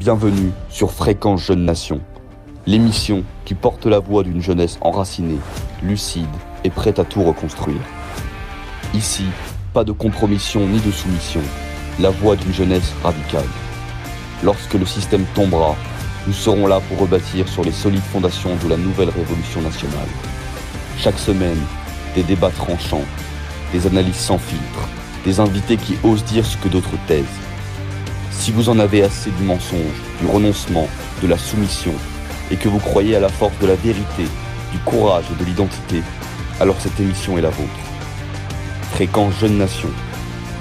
Bienvenue sur Fréquence Jeune Nation, l'émission qui porte la voix d'une jeunesse enracinée, lucide et prête à tout reconstruire. Ici, pas de compromission ni de soumission, la voix d'une jeunesse radicale. Lorsque le système tombera, nous serons là pour rebâtir sur les solides fondations de la nouvelle révolution nationale. Chaque semaine, des débats tranchants, des analyses sans filtre, des invités qui osent dire ce que d'autres taisent. Si vous en avez assez du mensonge, du renoncement, de la soumission, et que vous croyez à la force de la vérité, du courage et de l'identité, alors cette émission est la vôtre. Fréquence Jeune Nation,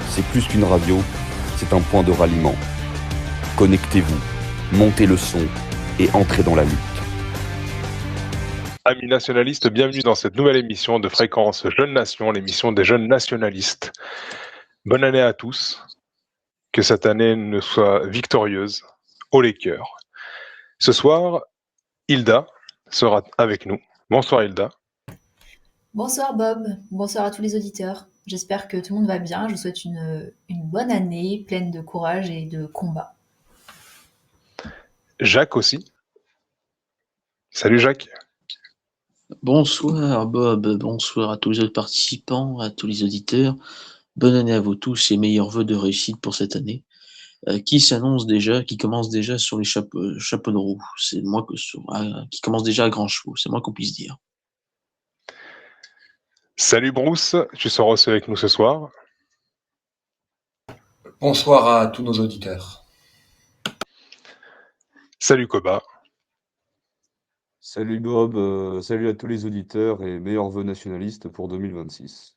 c'est plus qu'une radio, c'est un point de ralliement. Connectez-vous, montez le son et entrez dans la lutte. Amis nationalistes, bienvenue dans cette nouvelle émission de Fréquence Jeune Nation, l'émission des jeunes nationalistes. Bonne année à tous, que cette année ne soit victorieuse, haut les cœurs. Ce soir, Hilda sera avec nous. Bonsoir Hilda. Bonsoir Bob, bonsoir à tous les auditeurs. J'espère que tout le monde va bien. Je vous souhaite une bonne année pleine de courage et de combat. Jacques aussi. Salut Jacques. Bonsoir Bob, bonsoir à tous les autres participants, à tous les auditeurs. Bonne année à vous tous et meilleurs vœux de réussite pour cette année qui commence déjà sur les chapeaux de roue. C'est moi qui commence déjà à grands chevaux, c'est moins qu'on puisse dire. Salut Bruce, tu seras aussi avec nous ce soir. Bonsoir à tous nos auditeurs. Salut Koba. Salut Bob, salut à tous les auditeurs et meilleurs vœux nationalistes pour 2026.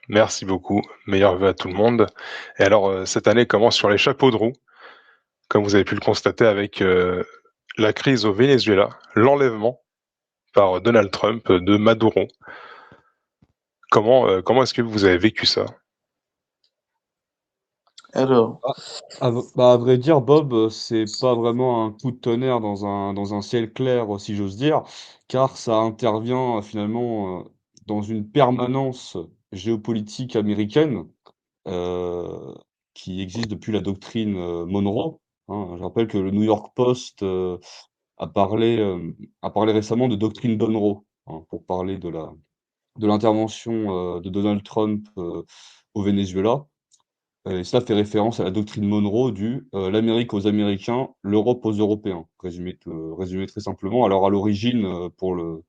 Merci beaucoup, meilleurs vœux à tout le monde. Et alors, cette année commence sur les chapeaux de roue, comme vous avez pu le constater avec la crise au Venezuela, l'enlèvement par Donald Trump de Maduro. Comment est-ce que vous avez vécu ça ? Alors, à vrai dire, Bob, c'est pas vraiment un coup de tonnerre dans un ciel clair, si j'ose dire, car ça intervient finalement dans une permanence géopolitique américaine qui existe depuis la doctrine Monroe. Hein. Je rappelle que le New York Post a parlé récemment de doctrine Monroe, hein, pour parler de l'intervention de Donald Trump au Venezuela. Et cela fait référence à la doctrine Monroe du l'Amérique aux Américains, l'Europe aux Européens, résumé très simplement. Alors à l'origine, pour le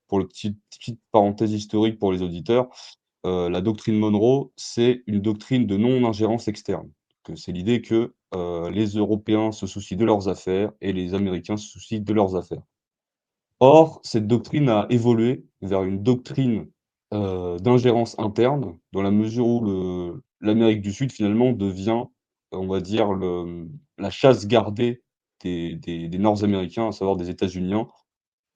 petite parenthèse historique pour les auditeurs, la doctrine Monroe, c'est une doctrine de non-ingérence externe. C'est l'idée que les Européens se soucient de leurs affaires et les Américains se soucient de leurs affaires. Or, cette doctrine a évolué vers une doctrine d'ingérence interne, dans la mesure où l'Amérique du Sud, finalement, devient, on va dire, la chasse gardée des Nord-Américains, à savoir des États-Uniens,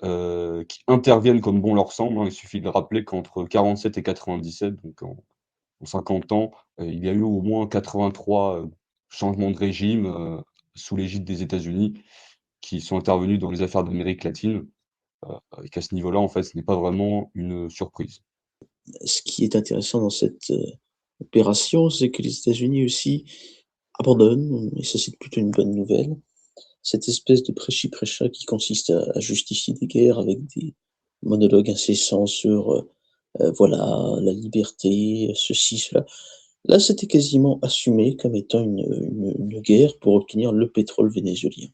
qui interviennent comme bon leur semble. Hein. Il suffit de rappeler qu'entre 47 et 97, donc en 50 ans, il y a eu au moins 83 changements de régime sous l'égide des États-Unis qui sont intervenus dans les affaires d'Amérique latine. Et qu'à ce niveau-là, en fait, ce n'est pas vraiment une surprise. ce qui est intéressant dans cette opération, c'est que les États-Unis aussi abandonnent, et ça c'est plutôt une bonne nouvelle, cette espèce de prêchi-prêcha qui consiste à justifier des guerres avec des monologues incessants sur voilà, la liberté, ceci, cela. Là, c'était quasiment assumé comme étant une guerre pour obtenir le pétrole vénézuélien.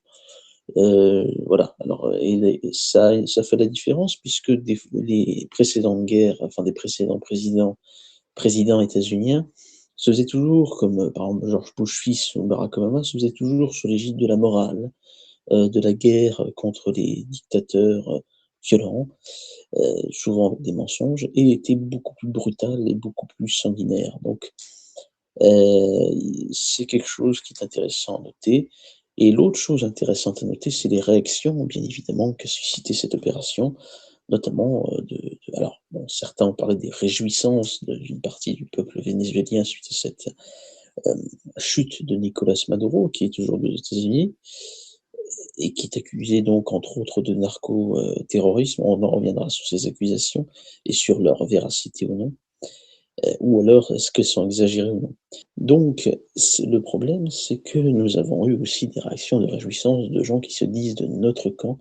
Voilà. Alors, et ça fait la différence puisque les précédentes guerres, enfin des précédents présidents états-uniens, se faisaient toujours, comme par exemple George Bush fils ou Barack Obama, se faisaient toujours sous l'égide de la morale, de la guerre contre les dictateurs violents, souvent avec des mensonges, et étaient beaucoup plus brutales et beaucoup plus sanguinaires. Donc, c'est quelque chose qui est intéressant à noter. Et l'autre chose intéressante à noter, c'est les réactions, bien évidemment, qu'a suscité cette opération, notamment alors, bon, certains ont parlé des réjouissances d'une partie du peuple vénézuélien suite à cette chute de Nicolas Maduro, qui est toujours aux États-Unis, et qui est accusé donc, entre autres, de narco-terrorisme. On en reviendra sur ces accusations et sur leur véracité ou non. ou alors est-ce qu'elles sont exagérées ou non? Donc le problème, c'est que nous avons eu aussi des réactions de réjouissance de gens qui se disent de notre camp,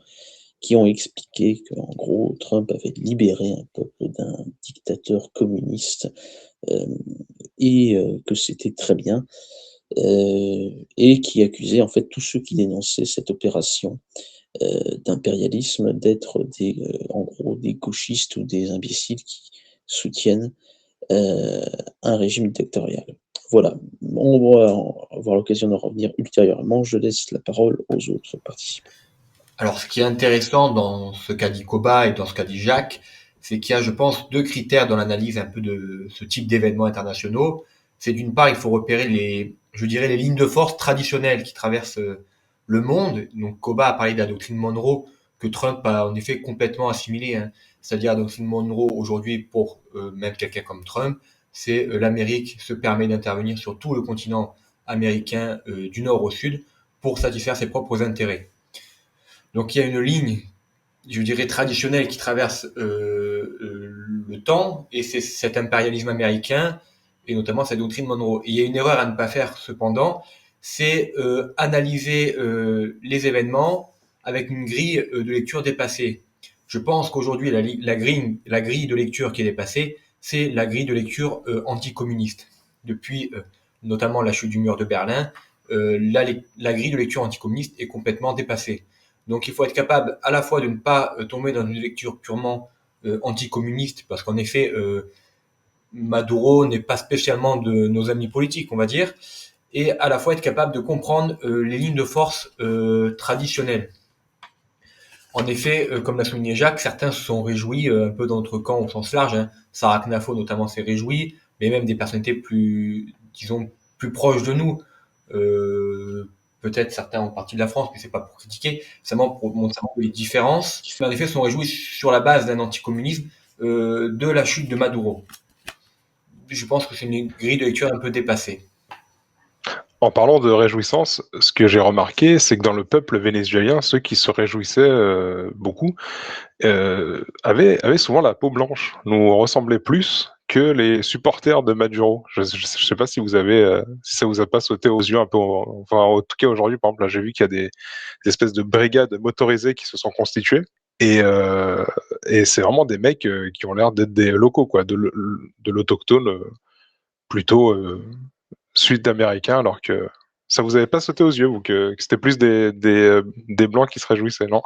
qui ont expliqué qu'en gros, Trump avait libéré un peuple d'un dictateur communiste, hem que c'était très bien, et qui accusait en fait tous ceux qui dénonçaient cette opération, d'impérialisme d'être en gros, des gauchistes ou des imbéciles qui soutiennent, heu, un régime dictatorial. Voilà, on va avoir l'occasion d'en revenir ultérieurement. Je laisse la parole aux autres participants. Alors, ce qui est intéressant dans ce qu'a dit Koba et dans ce qu'a dit Jacques, c'est qu'il y a, je pense, deux critères dans l'analyse un peu de ce type d'événements internationaux. C'est d'une part, il faut repérer je dirais, les lignes de force traditionnelles qui traversent le monde. Donc, Koba a parlé de la doctrine Monroe, que Trump a en effet complètement assimilée, hein. C'est-à-dire la doctrine Monroe aujourd'hui pour même quelqu'un comme Trump, c'est l'Amérique se permet d'intervenir sur tout le continent américain du nord au sud pour satisfaire ses propres intérêts. Donc il y a une ligne, je dirais, traditionnelle qui traverse le temps, et c'est cet impérialisme américain, et notamment cette doctrine Monroe. Et il y a une erreur à ne pas faire cependant, c'est analyser les événements avec une grille de lecture dépassée. Je pense qu'aujourd'hui, la grille de lecture qui est dépassée, c'est la grille de lecture anticommuniste. Depuis notamment la chute du mur de Berlin, la grille de lecture anticommuniste est complètement dépassée. Donc il faut être capable à la fois de ne pas tomber dans une lecture purement anticommuniste, parce qu'en effet, Maduro n'est pas spécialement de nos amis politiques, on va dire, et à la fois être capable de comprendre les lignes de force traditionnelles. En effet, comme l'a souligné Jacques, certains se sont réjouis un peu dans notre camp au sens large, hein. Sarah Knafo notamment s'est réjoui, mais même des personnalités plus, disons, plus proches de nous. Euh, Peut-être certains en partie de la France, mais c'est pas pour critiquer, c'est seulement pour montrer un peu les différences. Mais en effet, se sont réjouis sur la base d'un anticommunisme de la chute de Maduro. Je pense que c'est une grille de lecture un peu dépassée. En parlant de réjouissance, ce que j'ai remarqué, c'est que dans le peuple vénézuélien, ceux qui se réjouissaient beaucoup avaient souvent la peau blanche, nous ressemblaient plus que les supporters de Maduro. Je sais pas si si ça vous a pas sauté aux yeux un peu. Enfin, en tout cas aujourd'hui, par exemple, là, j'ai vu qu'il y a des espèces de brigades motorisées qui se sont constituées. Et, euh, et c'est vraiment des mecs qui ont l'air d'être des locaux, quoi, de l'autochtone plutôt sud-américain, alors que ça vous avait pas sauté aux yeux, vous, que c'était plus des blancs qui se réjouissaient, non?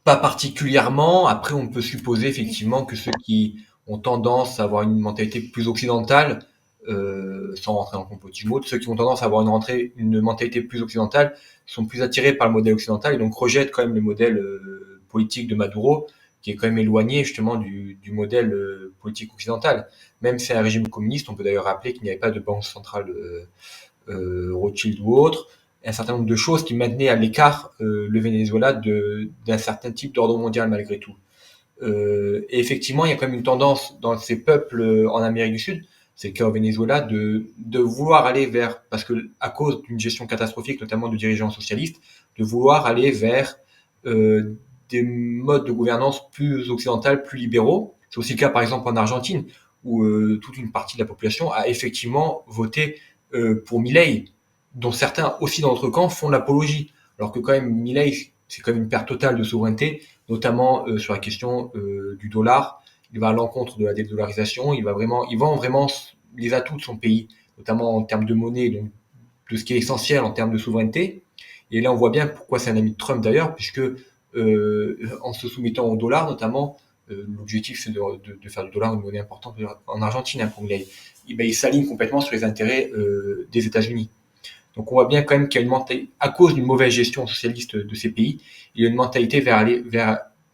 Pas particulièrement. Après, on peut supposer effectivement que ceux qui ont tendance à avoir une mentalité plus occidentale, sans rentrer dans le complotisme, ceux qui ont tendance à avoir une mentalité plus occidentale sont plus attirés par le modèle occidental et donc rejettent quand même le modèle politique de Maduro, qui est quand même éloigné justement du modèle politique occidental. Même si c'est un régime communiste, on peut d'ailleurs rappeler qu'il n'y avait pas de banque centrale Rothschild ou autre, un certain nombre de choses qui maintenaient à l'écart le Venezuela d'un certain type d'ordre mondial malgré tout. Et effectivement, il y a quand même une tendance dans ces peuples en Amérique du Sud, c'est le cas au Venezuela, de vouloir aller vers, parce que à cause d'une gestion catastrophique, notamment de dirigeants socialistes, de vouloir aller vers des modes de gouvernance plus occidentales, plus libéraux. C'est aussi le cas, par exemple, en Argentine, où toute une partie de la population a effectivement voté pour Milei, dont certains aussi dans notre camp font l'apologie. Alors que quand même, Milei, c'est quand même une perte totale de souveraineté, notamment sur la question du dollar. Il va à l'encontre de la dédollarisation, il vend vraiment les atouts de son pays, notamment en termes de monnaie, donc de ce qui est essentiel en termes de souveraineté. Et là, on voit bien pourquoi c'est un ami de Trump d'ailleurs, puisque en se soumettant au dollar, notamment, l'objectif c'est de faire du dollar une monnaie importante en Argentine, hein, pour Milei. Il s'aligne complètement sur les intérêts des États-Unis. Donc on voit bien quand même qu'il y a une mentalité, à cause d'une mauvaise gestion socialiste de ces pays, il y a une mentalité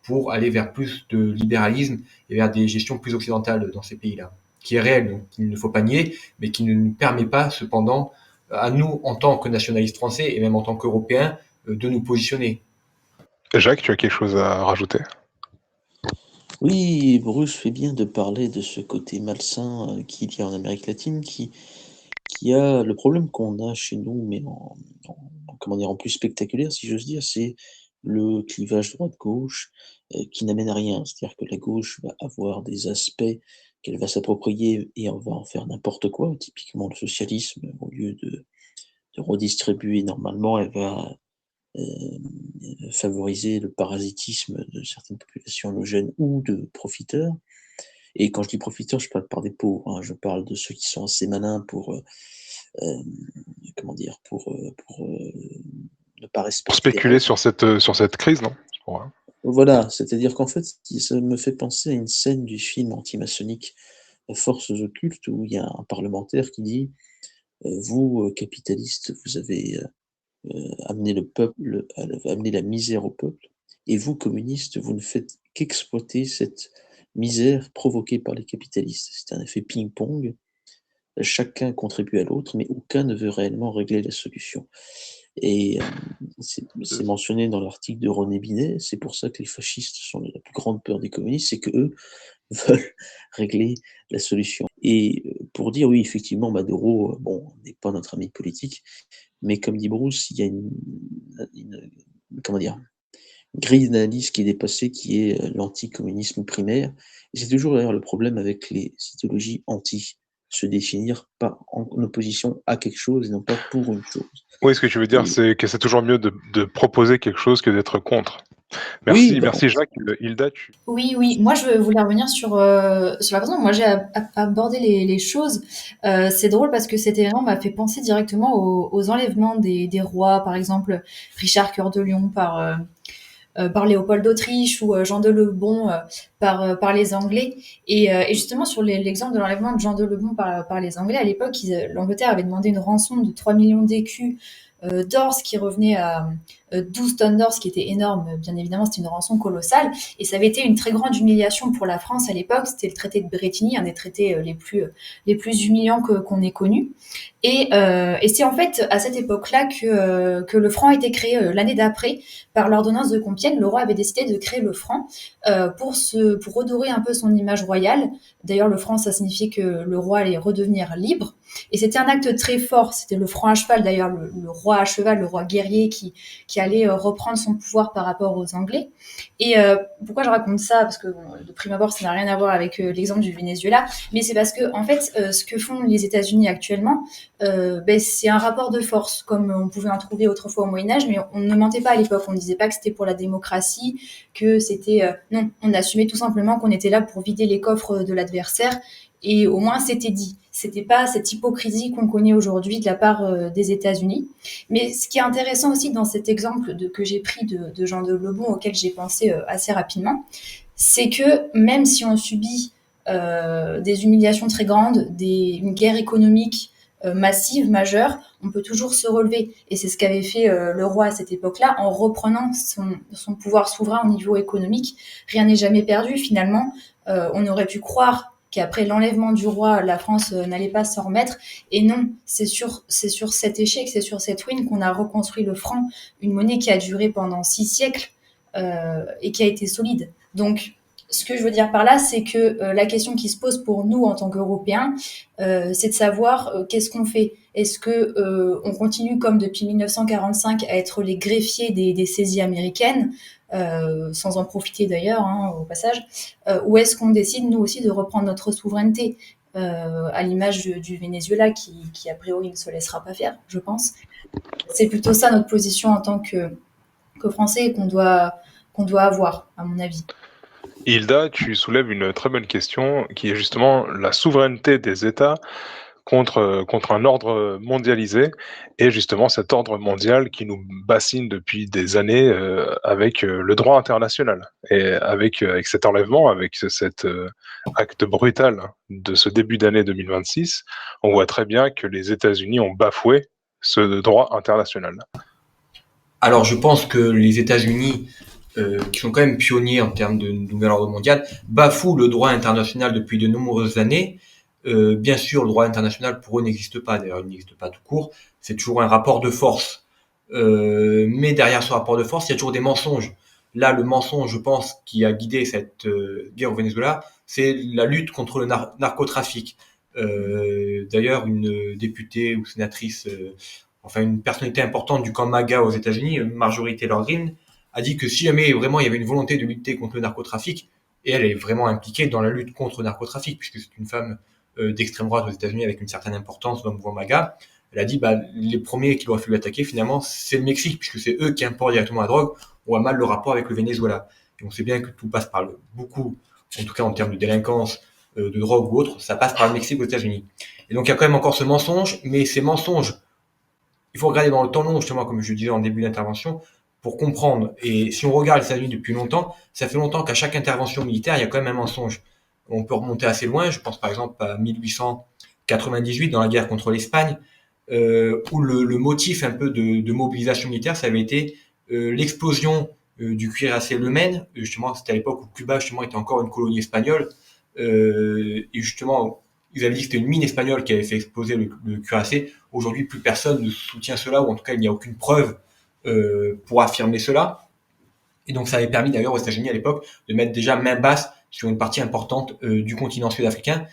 pour aller vers plus de libéralisme et vers des gestions plus occidentales dans ces pays-là, qui est réelle, donc qu'il ne faut pas nier, mais qui ne nous permet pas cependant à nous, en tant que nationalistes français et même en tant qu'Européens, de nous positionner. Jacques, tu as quelque chose à rajouter? Oui, Bruce fait bien de parler de ce côté malsain qu'il y a en Amérique latine, qui a le problème qu'on a chez nous, mais comment dire, en plus spectaculaire, si j'ose dire, c'est le clivage droite-gauche qui n'amène à rien. C'est-à-dire que la gauche va avoir des aspects qu'elle va s'approprier et on va en faire n'importe quoi. Typiquement, le socialisme, au lieu de redistribuer normalement, elle va favoriser le parasitisme de certaines populations homogènes ou de profiteurs. Et quand je dis profiteurs, je parle pas des pauvres, hein, je parle de ceux qui sont assez malins pour, comment dire? Pour, ne pas Pour respecter les spéculer règles. sur cette crise, non? Voilà, c'est-à-dire qu'en fait, ça me fait penser à une scène du film antimaçonnique Forces occultes où il y a un parlementaire qui dit, «Vous, capitalistes, vous avez, amené le peuple amené la misère au peuple et vous, communistes, vous ne faites qu'exploiter cette misère provoquée par les capitalistes». C'est un effet ping-pong, chacun contribue à l'autre, mais aucun ne veut réellement régler la solution et c'est mentionné dans l'article de René Binet, c'est pour ça que les fascistes sont la plus grande peur des communistes, c'est qu'eux veulent régler la solution et pour dire oui, effectivement, Maduro, bon, n'est pas notre ami politique, mais comme dit Bruce, il y a une comment dire? Une grille d'analyse qui est dépassée, qui est, l'anticommunisme primaire et c'est toujours d'ailleurs le problème avec les idéologies anti, se définir pas en opposition à quelque chose et non pas pour une chose Oui, ce que tu veux dire, et c'est que c'est toujours mieux de proposer quelque chose que d'être contre. oui, Merci, bah, merci Jacques. Hilda, Oui, oui. Moi, je voulais revenir sur la façon dont moi j'ai abordé les choses. C'est drôle parce que cet événement m'a fait penser directement aux enlèvements des rois, par exemple Richard Cœur de Lion par Léopold d'Autriche ou Jean de Lebon par les Anglais. Et justement, sur l'exemple de l'enlèvement de Jean de Lebon par les Anglais, à l'époque, l'Angleterre avait demandé une rançon de 3 millions d'écus d'or, ce qui revenait à 12 tonnes d'or, ce qui était énorme. Bien évidemment, c'était une rançon colossale. Et ça avait été une très grande humiliation pour la France à l'époque. C'était le traité de Brétigny, un des traités les plus humiliants qu'on ait connus. Et c'est en fait à cette époque-là que le franc a été créé l'année d'après par l'ordonnance de Compiègne. Le roi avait décidé de créer le franc pour redorer un peu son image royale. D'ailleurs, le franc, ça signifiait que le roi allait redevenir libre. Et c'était un acte très fort. C'était le franc à cheval, d'ailleurs, le roi à cheval, le roi guerrier qui allait reprendre son pouvoir par rapport aux Anglais. Et pourquoi je raconte ça? Parce que bon, de prime abord, ça n'a rien à voir avec l'exemple du Venezuela, mais c'est parce que en fait, ce que font les États-Unis actuellement, c'est un rapport de force, comme on pouvait en trouver autrefois au Moyen-Âge, mais on ne mentait pas à l'époque. On ne disait pas que c'était pour la démocratie, que c'était... non, on assumait tout simplement qu'on était là pour vider les coffres de l'adversaire, et au moins c'était dit. C'était pas cette hypocrisie qu'on connaît aujourd'hui de la part des États-Unis. Mais ce qui est intéressant aussi dans cet exemple que j'ai pris de Jean de Lebon, auquel j'ai pensé assez rapidement, c'est que même si on subit des humiliations très grandes, une guerre économique massive, majeure, on peut toujours se relever. Et c'est ce qu'avait fait le roi à cette époque-là, en reprenant son pouvoir souverain au niveau économique. Rien n'est jamais perdu, finalement. On aurait pu croire qu'après l'enlèvement du roi, la France n'allait pas s'en remettre. Et non, c'est sur cet échec, c'est sur cette ruine qu'on a reconstruit le franc, une monnaie qui a duré pendant 6 siècles et qui a été solide. Donc, ce que je veux dire par là, c'est que la question qui se pose pour nous en tant qu'Européens, c'est de savoir qu'est-ce qu'on fait. Est-ce que on continue comme depuis 1945 à être les greffiers des saisies américaines, sans en profiter d'ailleurs, hein, au passage, ou est-ce qu'on décide nous aussi de reprendre notre souveraineté, à l'image du Venezuela qui a priori ne se laissera pas faire, je pense. C'est plutôt ça notre position en tant que Français qu'on doit avoir, à mon avis. Hilda, tu soulèves une très bonne question qui est justement la souveraineté des États contre un ordre mondialisé et justement cet ordre mondial qui nous bassine depuis des années avec le droit international. Et avec cet enlèvement, avec cet acte brutal de ce début d'année 2026, on voit très bien que les États-Unis ont bafoué ce droit international. Alors, je pense que les États-Unis, qui sont quand même pionniers en termes de nouvel ordre mondial, bafouent le droit international depuis de nombreuses années. Bien sûr, le droit international pour eux n'existe pas. D'ailleurs, il n'existe pas tout court. C'est toujours un rapport de force. Mais derrière ce rapport de force, il y a toujours des mensonges. Là, le mensonge, je pense, qui a guidé cette guerre au Venezuela, c'est la lutte contre le narcotrafic. D'ailleurs, une députée ou sénatrice, enfin une personnalité importante du camp MAGA aux États-Unis, Marjorie Taylor Greene, a dit que si jamais vraiment il y avait une volonté de lutter contre le narcotrafic, et elle est vraiment impliquée dans la lutte contre le narcotrafic, puisque c'est une femme d'extrême droite aux États-Unis avec une certaine importance dans le mouvement MAGA. Elle a dit, les premiers qu'il aurait fallu attaquer, finalement, c'est le Mexique, puisque c'est eux qui importent directement la drogue. On voit mal le rapport avec le Venezuela. Et on sait bien que tout passe par beaucoup, en tout cas en termes de délinquance, de drogue ou autre, ça passe par le Mexique aux États-Unis. Et donc il y a quand même encore ce mensonge, mais ces mensonges, il faut regarder dans le temps long, justement, comme je disais en début d'intervention, pour comprendre. Et si on regarde les États-Unis depuis longtemps, ça fait longtemps qu'à chaque intervention militaire, il y a quand même un mensonge. On peut remonter assez loin, je pense par exemple à 1898 dans la guerre contre l'Espagne, où le motif un peu de mobilisation militaire, ça avait été l'explosion du cuirassé Le Maine. Justement, c'était à l'époque où Cuba justement était encore une colonie espagnole, et justement ils avaient dit que c'était une mine espagnole qui avait fait exploser le cuirassé. Aujourd'hui, plus personne ne soutient cela, ou en tout cas, il n'y a aucune preuve pour affirmer cela. Et donc, ça avait permis d'ailleurs aux États-Unis à l'époque de mettre déjà main basse sur une partie importante du continent sud-africain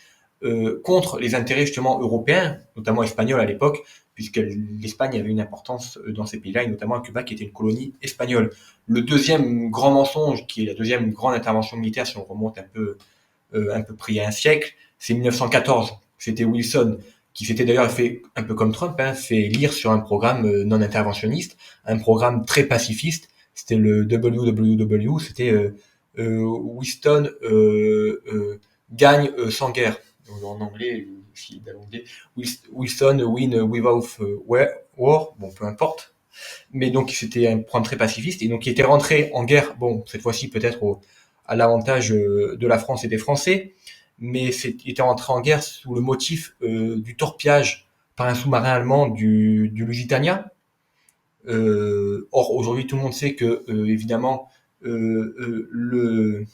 contre les intérêts justement européens, notamment espagnols à l'époque, puisque l'Espagne avait une importance dans ces pays-là, et notamment à Cuba qui était une colonie espagnole. Le deuxième grand mensonge, qui est la deuxième grande intervention militaire, si on remonte un peu près il y a un siècle, c'est 1914. C'était Wilson qui s'était d'ailleurs fait, un peu comme Trump, fait élire sur un programme non interventionniste, un programme très pacifiste. C'était le WWW, c'était Winston gagne sans guerre. En anglais, Wilson win without war, bon, peu importe. Mais donc, c'était un programme très pacifiste. Et donc, il était rentré en guerre, bon, cette fois-ci peut-être à l'avantage de la France et des Français, mais il était rentré en guerre sous le motif du torpillage par un sous-marin allemand du Lusitania. Or, aujourd'hui, tout le monde sait que, évidemment, ce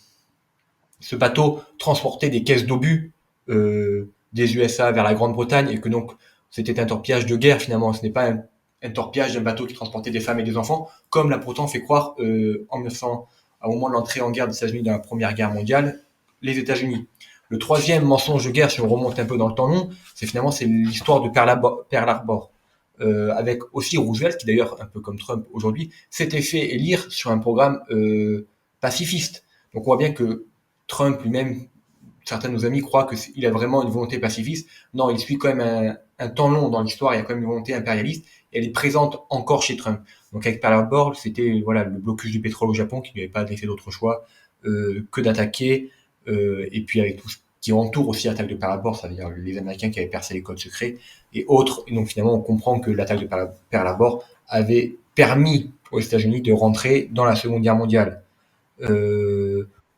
bateau transportait des caisses d'obus des USA vers la Grande-Bretagne, et que donc c'était un torpillage de guerre finalement. Ce n'est pas un torpillage d'un bateau qui transportait des femmes et des enfants, comme l'a pourtant fait croire en 1900, au moment de l'entrée en guerre des États-Unis dans la Première Guerre mondiale, les États-Unis. Le troisième mensonge de guerre, si on remonte un peu dans le temps long, c'est l'histoire de Pearl Harbor. Avec aussi Roosevelt, qui d'ailleurs, un peu comme Trump aujourd'hui, s'était fait élire sur un programme pacifiste. Donc on voit bien que Trump lui-même, certains de nos amis croient qu'il a vraiment une volonté pacifiste. Non, il suit quand même un temps long dans l'histoire, il y a quand même une volonté impérialiste, et elle est présente encore chez Trump. Donc avec Pearl Harbor, c'était le blocus du pétrole au Japon qui lui avait pas laissé d'autre choix que d'attaquer, et puis avec tout ce qui entoure aussi l'attaque de Pearl Harbor, ça veut dire les Américains qui avaient percé les codes secrets et autres. Et donc finalement, on comprend que l'attaque de Pearl Harbor avait permis aux États-Unis de rentrer dans la Seconde Guerre mondiale.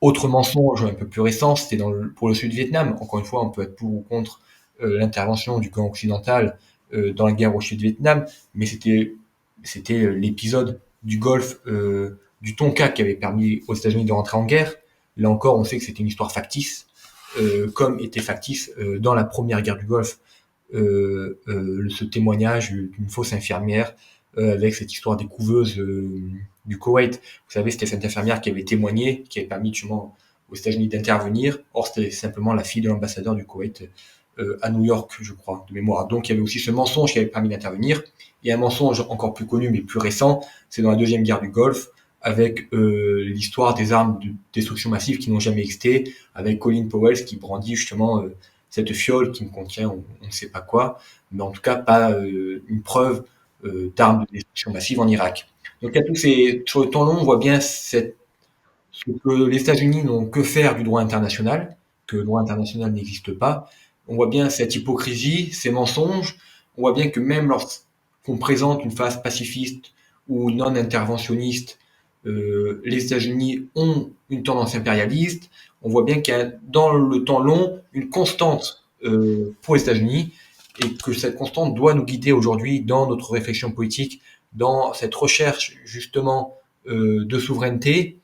Autre mensonge un peu plus récent, c'était pour le Sud-Vietnam. Encore une fois, on peut être pour ou contre l'intervention du camp occidental dans la guerre au Sud-Vietnam, mais c'était l'épisode du Golfe du Tonka qui avait permis aux États-Unis de rentrer en guerre. Là encore, on sait que c'était une histoire factice, comme était factice dans la première guerre du Golfe ce témoignage d'une fausse infirmière avec cette histoire des couveuses du Koweït. Vous savez, c'était cette infirmière qui avait témoigné, qui avait permis justement aux États-Unis d'intervenir. Or, c'était simplement la fille de l'ambassadeur du Koweït à New York, je crois, de mémoire. Donc, il y avait aussi ce mensonge qui avait permis d'intervenir. Et un mensonge encore plus connu, mais plus récent, c'est dans la deuxième guerre du Golfe, avec l'histoire des armes de destruction massive qui n'ont jamais existé, avec Colin Powell qui brandit justement cette fiole qui ne contient on ne sait pas quoi, mais en tout cas pas une preuve d'armes de destruction massive en Irak. Donc il y a sur le temps long, on voit bien ce que les États-Unis n'ont que faire du droit international, que le droit international n'existe pas. On voit bien cette hypocrisie, ces mensonges. On voit bien que même lorsqu'on présente une phase pacifiste ou non interventionniste, les États-Unis ont une tendance impérialiste. On voit bien qu'il y a dans le temps long une constante pour les États-Unis, et que cette constante doit nous guider aujourd'hui dans notre réflexion politique, dans cette recherche justement de souveraineté.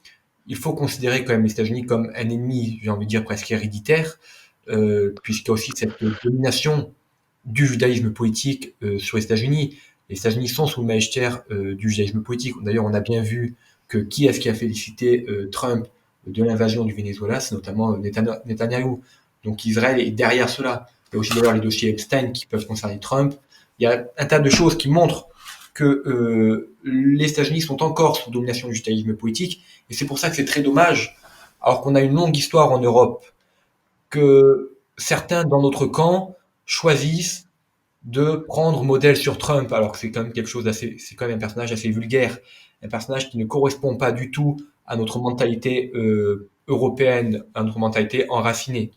Il faut considérer quand même les États-Unis comme un ennemi, j'ai envie de dire presque héréditaire, puisqu'il y a aussi cette domination du judaïsme politique sur les États-Unis. Les États-Unis sont sous le magistère du judaïsme politique. D'ailleurs, on a bien vu que qui est-ce qui a félicité Trump de l'invasion du Venezuela, c'est notamment Netanyahou. Donc Israël est derrière cela. Il y a aussi d'ailleurs les dossiers Epstein qui peuvent concerner Trump. Il y a un tas de choses qui montrent que les États-Unis sont encore sous domination du judaïsme politique, et c'est pour ça que c'est très dommage alors qu'on a une longue histoire en Europe, que certains dans notre camp choisissent de prendre modèle sur Trump, alors que c'est quand même quelque chose d'assez, c'est quand même un personnage assez vulgaire, un personnage qui ne correspond pas du tout à notre mentalité européenne, à notre mentalité enracinée.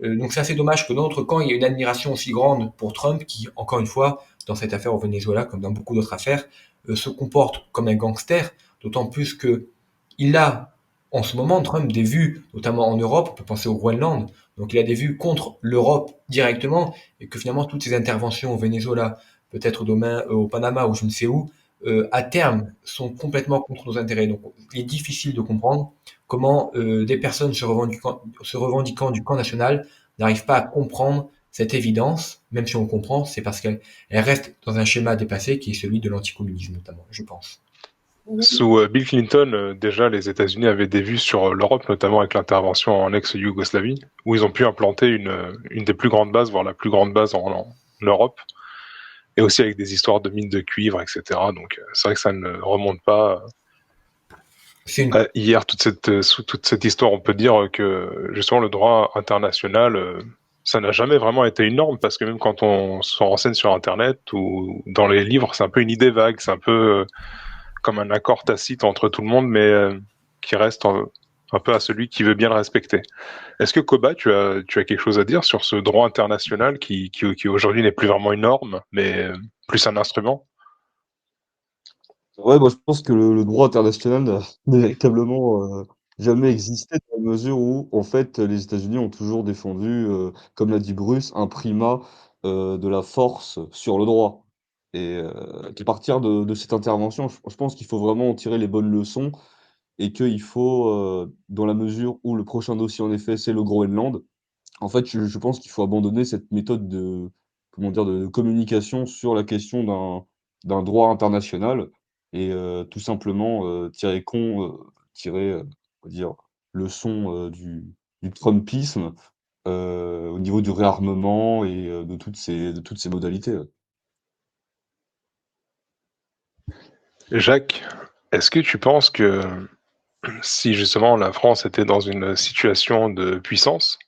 Donc c'est assez dommage que dans notre camp, il y ait une admiration aussi grande pour Trump qui, encore une fois, dans cette affaire au Venezuela, comme dans beaucoup d'autres affaires, se comporte comme un gangster, d'autant plus que il a, en ce moment, Trump, des vues, notamment en Europe, on peut penser au Groenland, donc il a des vues contre l'Europe directement, et que finalement toutes ces interventions au Venezuela, peut-être demain au Panama ou je ne sais où, à terme, sont complètement contre nos intérêts. Donc il est difficile de comprendre comment des personnes se revendiquant du camp national n'arrivent pas à comprendre cette évidence, même si on le comprend, c'est parce qu'elle reste dans un schéma dépassé qui est celui de l'anticommunisme notamment, je pense. Sous Bill Clinton, déjà, les États-Unis avaient des vues sur l'Europe, notamment avec l'intervention en ex-Yougoslavie, où ils ont pu implanter une des plus grandes bases, voire la plus grande base en Europe, et aussi avec des histoires de mines de cuivre, etc. Donc c'est vrai que ça ne remonte pas C'est une... à hier, sous toute cette histoire. On peut dire que justement le droit international, ça n'a jamais vraiment été une norme, parce que même quand on se renseigne sur Internet ou dans les livres, c'est un peu une idée vague, c'est un peu comme un accord tacite entre tout le monde, mais qui reste un peu à celui qui veut bien le respecter. Est-ce que Koba, tu as quelque chose à dire sur ce droit international qui aujourd'hui n'est plus vraiment une norme, mais plus un instrument? Ouais, moi je pense que le droit international n'a véritablement jamais existé dans la mesure où, en fait, les États-Unis ont toujours défendu, comme l'a dit Bruce, un primat de la force sur le droit. Et à partir de cette intervention, je pense qu'il faut vraiment en tirer les bonnes leçons et qu'il faut, dans la mesure où le prochain dossier, en effet, c'est le Groenland, en fait, je pense qu'il faut abandonner cette méthode de, comment dire, de communication sur la question d'un droit international et tout simplement, tirer, on va dire, leçon, du trumpisme, au niveau du réarmement et de toutes ces modalités, ouais. Jacques, est-ce que tu penses que si justement la France était dans une situation de puissance,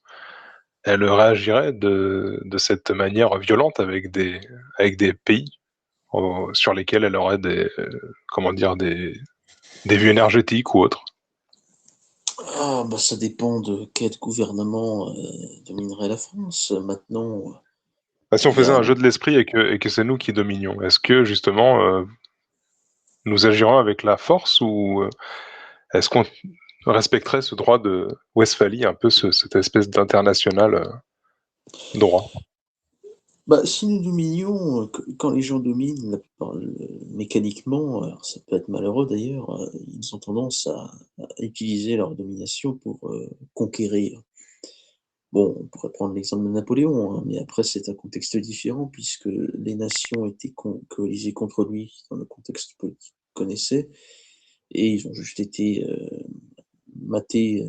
elle réagirait de cette manière violente avec des pays sur lesquels elle aurait comment dire, des vues énergétiques ou autres? Ah, bah, ça dépend de quel gouvernement dominerait la France. Maintenant, Bah, si on il y faisait a. un jeu de l'esprit et que c'est nous qui dominions, est-ce que justement nous agirons avec la force ou est-ce qu'on respecterait ce droit de Westphalie, un peu cette espèce d'international droit? Bah, si nous dominions, quand les gens dominent, mécaniquement, alors ça peut être malheureux d'ailleurs, ils ont tendance à utiliser leur domination pour conquérir. Bon, on pourrait prendre l'exemple de Napoléon, hein, mais après c'est un contexte différent puisque les nations étaient coalisées contre lui dans le contexte politique qu'on connaissait et ils ont juste été matés,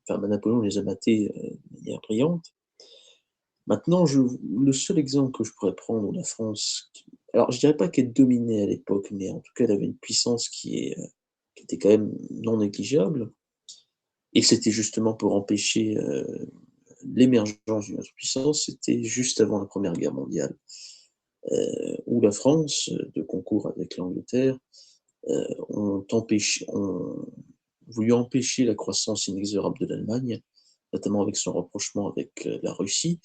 enfin Napoléon les a matés de manière brillante. Maintenant, le seul exemple que je pourrais prendre où la France, alors je dirais pas qu'elle dominait à l'époque, mais en tout cas elle avait une puissance qui était quand même non négligeable, et que c'était justement pour empêcher l'émergence d'une autre puissance, c'était juste avant la Première Guerre mondiale, où la France, de concours avec l'Angleterre, ont voulu empêcher la croissance inexorable de l'Allemagne, notamment avec son rapprochement avec la Russie,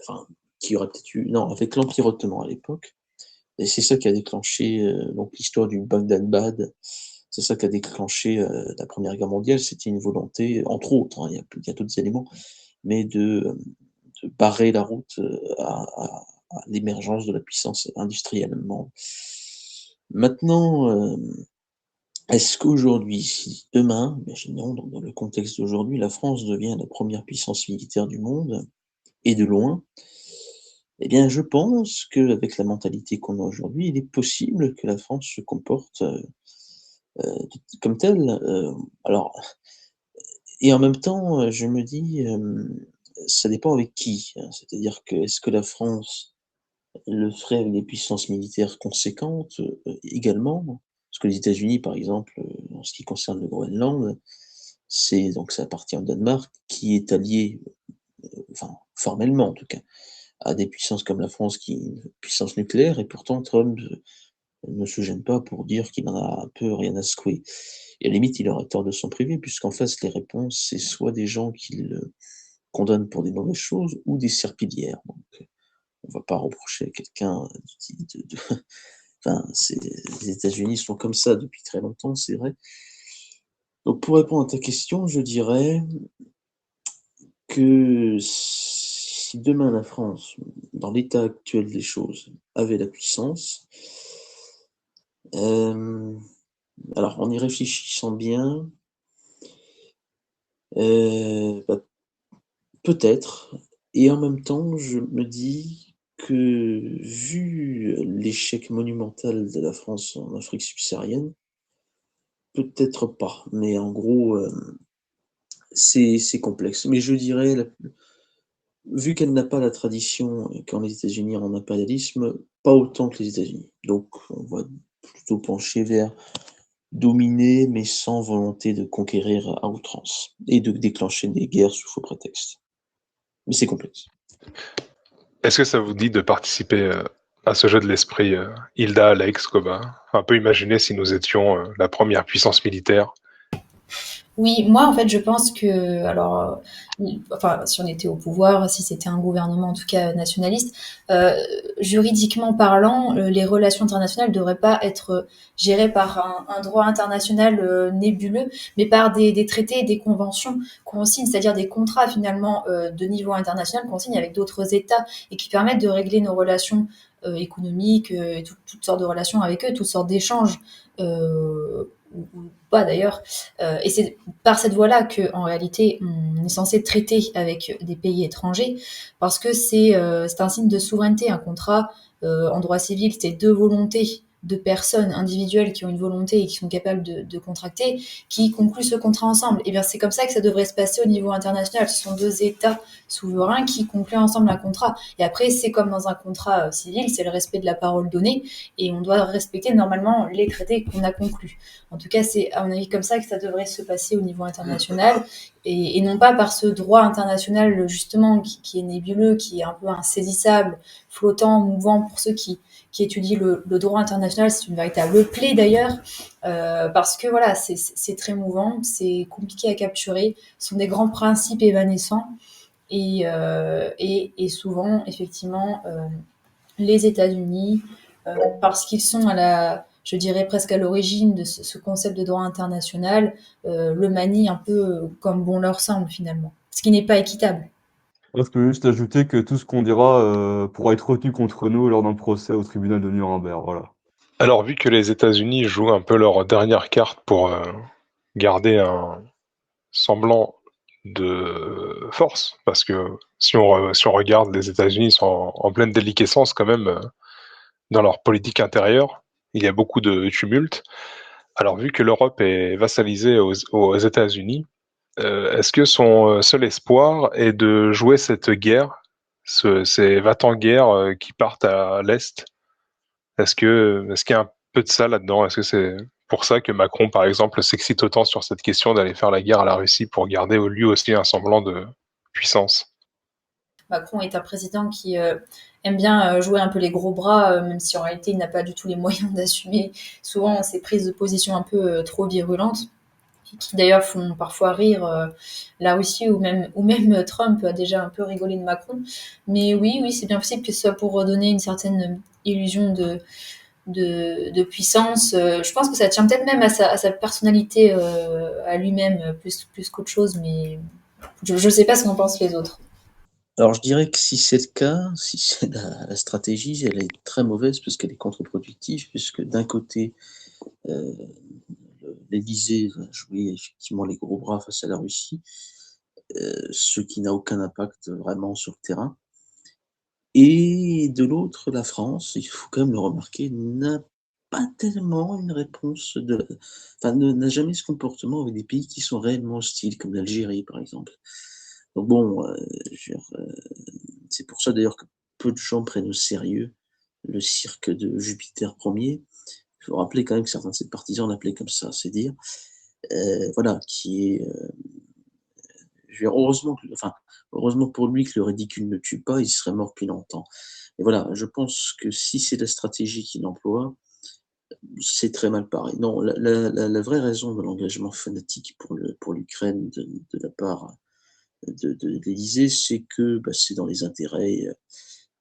enfin, qui aurait peut-être eu, non, avec l'Empire ottoman à l'époque. Et c'est ça qui a déclenché donc l'histoire du Bagdad-Bad. C'est ça qui a déclenché la Première Guerre mondiale. C'était une volonté, entre autres, hein, il y a d'autres éléments, mais de barrer la route à l'émergence de la puissance industrielle allemande. Maintenant, est-ce qu'aujourd'hui, si demain, imaginons dans le contexte d'aujourd'hui, la France devient la première puissance militaire du monde, et de loin, eh bien, je pense qu'avec la mentalité qu'on a aujourd'hui, il est possible que la France se comporte comme telle. Alors, et en même temps, je me dis, ça dépend avec qui, hein. C'est-à-dire que est-ce que la France le ferait avec des puissances militaires conséquentes également? Parce que les États-Unis, par exemple, en ce qui concerne le Groenland, ça appartient au Danemark, qui est allié, enfin formellement en tout cas, à des puissances comme la France qui est une puissance nucléaire et pourtant Trump, ne se gêne pas pour dire qu'il en a un peu rien à secouer et à la limite, il aurait tort de s'en priver puisqu'en face, les réponses, c'est soit des gens qu'il, condamne pour des mauvaises choses ou des serpillières donc on va pas reprocher à quelqu'un de enfin, les États-Unis sont comme ça depuis très longtemps, c'est vrai. Donc pour répondre à ta question, je dirais que si demain la France, dans l'état actuel des choses, avait la puissance, alors en y réfléchissant bien, bah, peut-être et en même temps, je me dis que vu l'échec monumental de la France en Afrique subsaharienne, peut-être pas, mais en gros, c'est complexe. Mais je dirais la vu qu'elle n'a pas la tradition qu'ont les États-Unis en impérialisme, pas autant que les États-Unis. Donc on va plutôt pencher vers dominer, mais sans volonté de conquérir à outrance et de déclencher des guerres sous faux prétexte. Mais c'est complexe. Est-ce que ça vous dit de participer à ce jeu de l'esprit, Hilda, Alex, Koba? Un peu imaginer si nous étions la première puissance militaire. Oui, moi en fait je pense que, alors, enfin si on était au pouvoir, si c'était un gouvernement en tout cas nationaliste, juridiquement parlant, les relations internationales ne devraient pas être gérées par un droit international nébuleux, mais par des traités et des conventions qu'on signe, c'est-à-dire des contrats finalement de niveau international qu'on signe avec d'autres États et qui permettent de régler nos relations économiques, et toutes sortes de relations avec eux, toutes sortes d'échanges. Ou pas d'ailleurs, et c'est par cette voie-là qu'en réalité, on est censé traiter avec des pays étrangers, parce que c'est un signe de souveraineté. Un contrat, en droit civil, c'est deux volontés de personnes individuelles qui ont une volonté et qui sont capables de contracter, qui concluent ce contrat ensemble. Et bien c'est comme ça que ça devrait se passer au niveau international. Ce sont deux États souverains qui concluent ensemble un contrat. Et après, c'est comme dans un contrat civil, c'est le respect de la parole donnée, et on doit respecter normalement les traités qu'on a conclus. En tout cas, c'est à mon avis comme ça que ça devrait se passer au niveau international, et non pas par ce droit international justement qui est nébuleux, qui est un peu insaisissable, flottant, mouvant pour ceux qui étudient le droit international. C'est une véritable plaie d'ailleurs, parce que voilà, c'est très mouvant, c'est compliqué à capturer, ce sont des grands principes évanescents, et souvent, effectivement, les États-Unis, parce qu'ils sont je dirais presque à l'origine de ce concept de droit international, le manient un peu comme bon leur semble finalement, ce qui n'est pas équitable. Moi, je peux juste ajouter que tout ce qu'on dira pourra être retenu contre nous lors d'un procès au tribunal de Nuremberg. Voilà. Alors, vu que les États-Unis jouent un peu leur dernière carte pour garder un semblant de force, parce que si on regarde, les États-Unis sont en pleine déliquescence quand même dans leur politique intérieure. Il y a beaucoup de tumultes. Alors, vu que l'Europe est vassalisée aux États-Unis, est-ce que son seul espoir est de jouer cette guerre, ces va-t-en-guerre qui partent à l'Est? Est-ce qu'il y a un peu de ça là-dedans? Est-ce que c'est pour ça que Macron, par exemple, s'excite autant sur cette question d'aller faire la guerre à la Russie pour garder lui aussi un semblant de puissance? Macron est un président qui aime bien jouer un peu les gros bras, même si en réalité il n'a pas du tout les moyens d'assumer souvent ses prises de position un peu trop virulentes, qui d'ailleurs font parfois rire la Russie, ou même Trump a déjà un peu rigolé de Macron. Mais oui, c'est bien possible que ce soit pour redonner une certaine illusion de puissance. Je pense que ça tient peut-être même à sa personnalité, à lui-même, plus qu'autre chose, mais je ne sais pas ce qu'en pensent les autres. Alors je dirais que si c'est le cas, si c'est la stratégie, elle est très mauvaise parce qu'elle est contre-productive, puisque d'un côté, heu, l'Élysée va jouer effectivement les gros bras face à la Russie, ce qui n'a aucun impact vraiment sur le terrain. Et de l'autre, la France, il faut quand même le remarquer, n'a pas tellement une réponse enfin, n'a jamais ce comportement avec des pays qui sont réellement hostiles, comme l'Algérie, par exemple. Donc bon, je veux dire, c'est pour ça d'ailleurs que peu de gens prennent au sérieux le cirque de Jupiter Ier. Il faut rappeler quand même que certains de ses partisans l'appelaient comme ça, c'est dire. Voilà, qui est, je veux dire, heureusement pour lui que le ridicule ne tue pas, il serait mort depuis longtemps. Et voilà, je pense que si c'est la stratégie qu'il emploie, c'est très mal paré. Non, la vraie raison de l'engagement fanatique pour l'Ukraine de la part de l'Élysée, c'est que, bah, c'est dans les intérêts,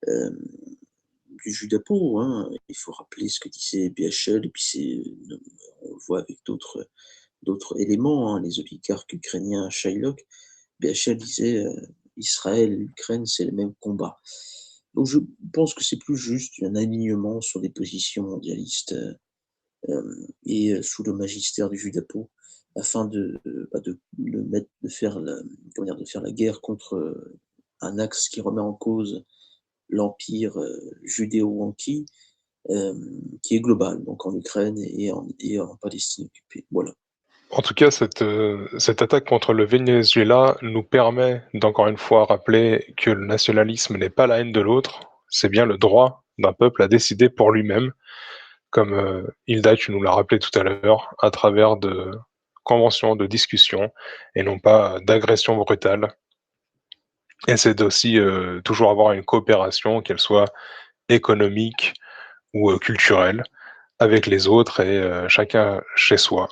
hem, du Judapo, hein. Il faut rappeler ce que disait BHL et puis on le voit avec d'autres éléments, hein, les oligarques ukrainiens, Shylock. BHL disait, Israël et l'Ukraine, c'est le même combat. Donc je pense que c'est plus juste un alignement sur des positions mondialistes, sous le magistère du Judapo afin de faire la guerre contre, un axe qui remet en cause l'empire, judéo-anti, qui est global, donc en Ukraine et en Palestine occupée. Voilà. En tout cas, cette attaque contre le Venezuela nous permet d'encore une fois rappeler que le nationalisme n'est pas la haine de l'autre, c'est bien le droit d'un peuple à décider pour lui-même, comme Hilda, tu nous l'as rappelé tout à l'heure, à travers de conventions, de discussions, et non pas d'agressions brutales. Et c'est aussi toujours avoir une coopération, qu'elle soit économique ou culturelle, avec les autres et chacun chez soi.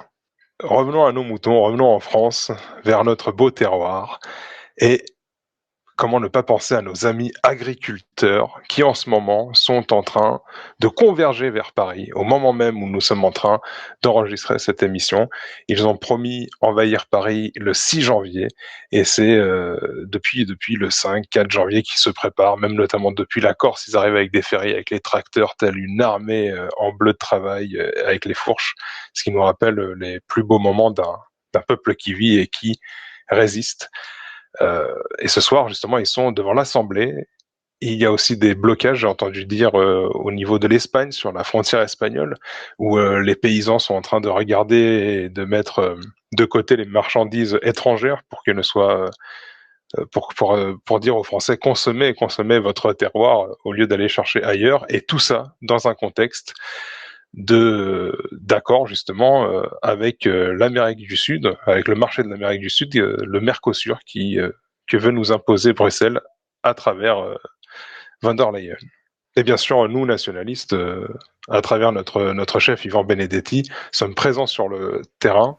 Revenons à nos moutons, revenons en France, vers notre beau terroir. Et comment ne pas penser à nos amis agriculteurs qui en ce moment sont en train de converger vers Paris, au moment même où nous sommes en train d'enregistrer cette émission. Ils ont promis envahir Paris le 6 janvier et c'est depuis le 5-4 janvier qu'ils se préparent, même notamment depuis la Corse, ils arrivent avec des ferries, avec les tracteurs, telle une armée en bleu de travail, avec les fourches, ce qui nous rappelle les plus beaux moments d'un peuple qui vit et qui résiste. Et ce soir, justement, ils sont devant l'Assemblée. Il y a aussi des blocages, j'ai entendu dire, au niveau de l'Espagne, sur la frontière espagnole, où les paysans sont en train de regarder et de mettre de côté les marchandises étrangères pour qu'elles ne soient pour dire aux Français consommez votre terroir au lieu d'aller chercher ailleurs, et tout ça dans un contexte d'accord justement avec l'Amérique du Sud, avec le marché de l'Amérique du Sud, le Mercosur que veut nous imposer Bruxelles à travers von der Leyen. Et bien sûr, nous nationalistes, à travers notre chef Yvan Benedetti, sommes présents sur le terrain,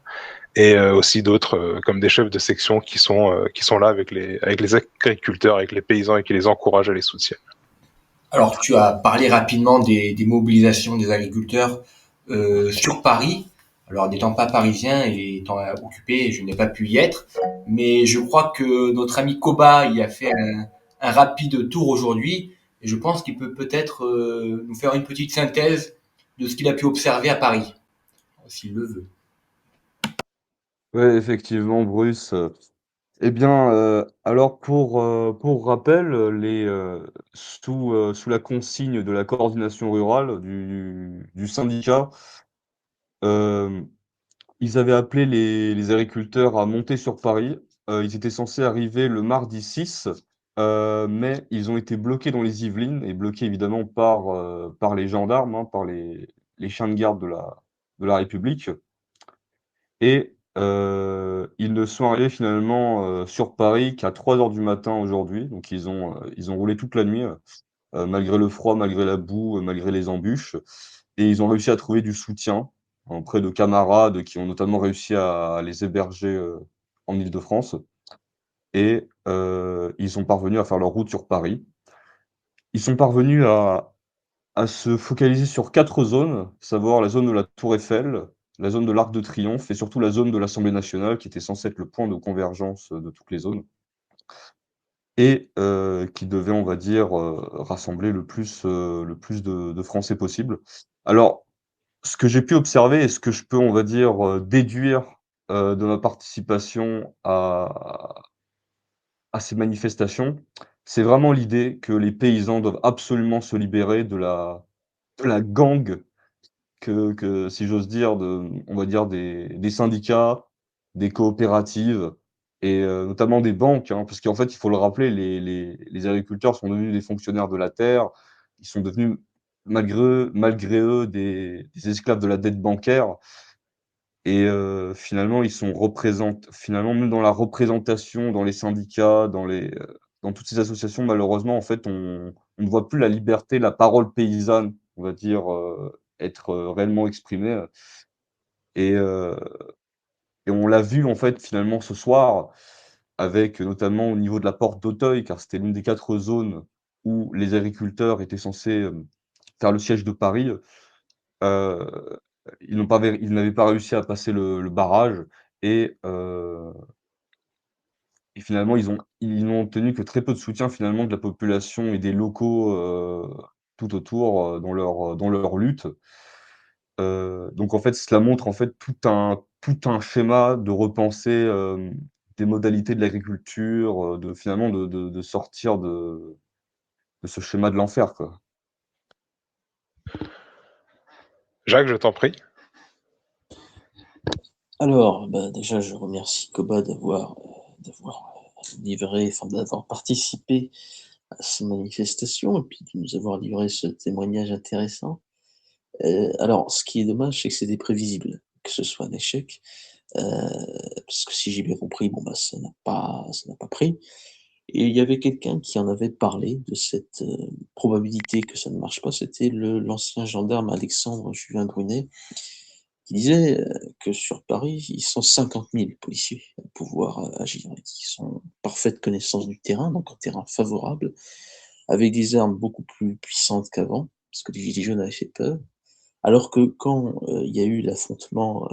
et aussi d'autres comme des chefs de section qui sont là avec les agriculteurs, avec les paysans, et qui les encouragent et les soutiennent. Alors, tu as parlé rapidement des mobilisations des agriculteurs sur Paris. Alors, n'étant pas parisien et étant occupé, je n'ai pas pu y être. Mais je crois que notre ami Koba y a fait un rapide tour aujourd'hui. Et je pense qu'il peut peut-être nous faire une petite synthèse de ce qu'il a pu observer à Paris, s'il le veut. Oui, effectivement, Bruce. Eh bien, alors pour rappel, sous la consigne de la coordination rurale du syndicat, hem, ils avaient appelé les agriculteurs à monter sur Paris. Ils étaient censés arriver le mardi 6, mais ils ont été bloqués dans les Yvelines et bloqués évidemment par les gendarmes, hein, par les chiens de garde de la République. Et ils ne sont arrivés finalement, sur Paris qu'à 3 heures du matin aujourd'hui. Donc ils ont roulé toute la nuit, malgré le froid, malgré la boue, malgré les embûches, et ils ont réussi à trouver du soutien auprès de camarades qui ont notamment réussi à les héberger, en Île-de-France, et ils sont parvenus à faire leur route sur Paris. Ils sont parvenus à se focaliser sur 4 zones, à savoir la zone de la Tour Eiffel, la zone de l'Arc de Triomphe et surtout la zone de l'Assemblée nationale qui était censée être le point de convergence, de toutes les zones, et qui devait, on va dire, rassembler le plus de Français possible. Alors, ce que j'ai pu observer et ce que je peux, on va dire, déduire, de ma participation à ces manifestations, c'est vraiment l'idée que les paysans doivent absolument se libérer de la gangue, que si j'ose dire, on va dire des syndicats, des coopératives et notamment des banques, hein. Parce qu'en fait, il faut le rappeler, les agriculteurs sont devenus des fonctionnaires de la terre. Ils sont devenus malgré eux des esclaves de la dette bancaire, et finalement, finalement, même dans la représentation, dans les syndicats, dans toutes ces associations, malheureusement, en fait, on ne voit plus la liberté, la parole paysanne, on va dire, être, réellement exprimée, et heu et on l'a vu, en fait, finalement, ce soir, avec notamment au niveau de la porte d'Auteuil, car c'était l'une des 4 zones où les agriculteurs étaient censés, faire le siège de Paris. Heu, ils n'avaient pas réussi à passer le barrage, et finalement ils n'ont obtenu que très peu de soutien finalement de la population et des locaux, tout autour, dans leur lutte. Donc en fait, cela montre en fait tout un schéma de repenser, des modalités de l'agriculture, de finalement de sortir de ce schéma de l'enfer, quoi. Jacques, je t'en prie. Alors, bah, déjà, je remercie Koba d'avoir livré, enfin, d'avoir participé à ces manifestations et puis de nous avoir livré ce témoignage intéressant. Alors, ce qui est dommage, c'est que c'était prévisible que ce soit un échec, parce que si j'ai bien compris, bon, bah, ça n'a pas pris. Et il y avait quelqu'un qui en avait parlé de cette, probabilité que ça ne marche pas, c'était l'ancien gendarme Alexandre Julien Brunet, qui disait, que sur Paris, ils sont 50 000 policiers à pouvoir, agir et qui sont en parfaite connaissance du terrain, donc un terrain favorable, avec des armes beaucoup plus puissantes qu'avant, parce que les gilets jaunes avaient fait peur. Alors que quand, il y a eu l'affrontement,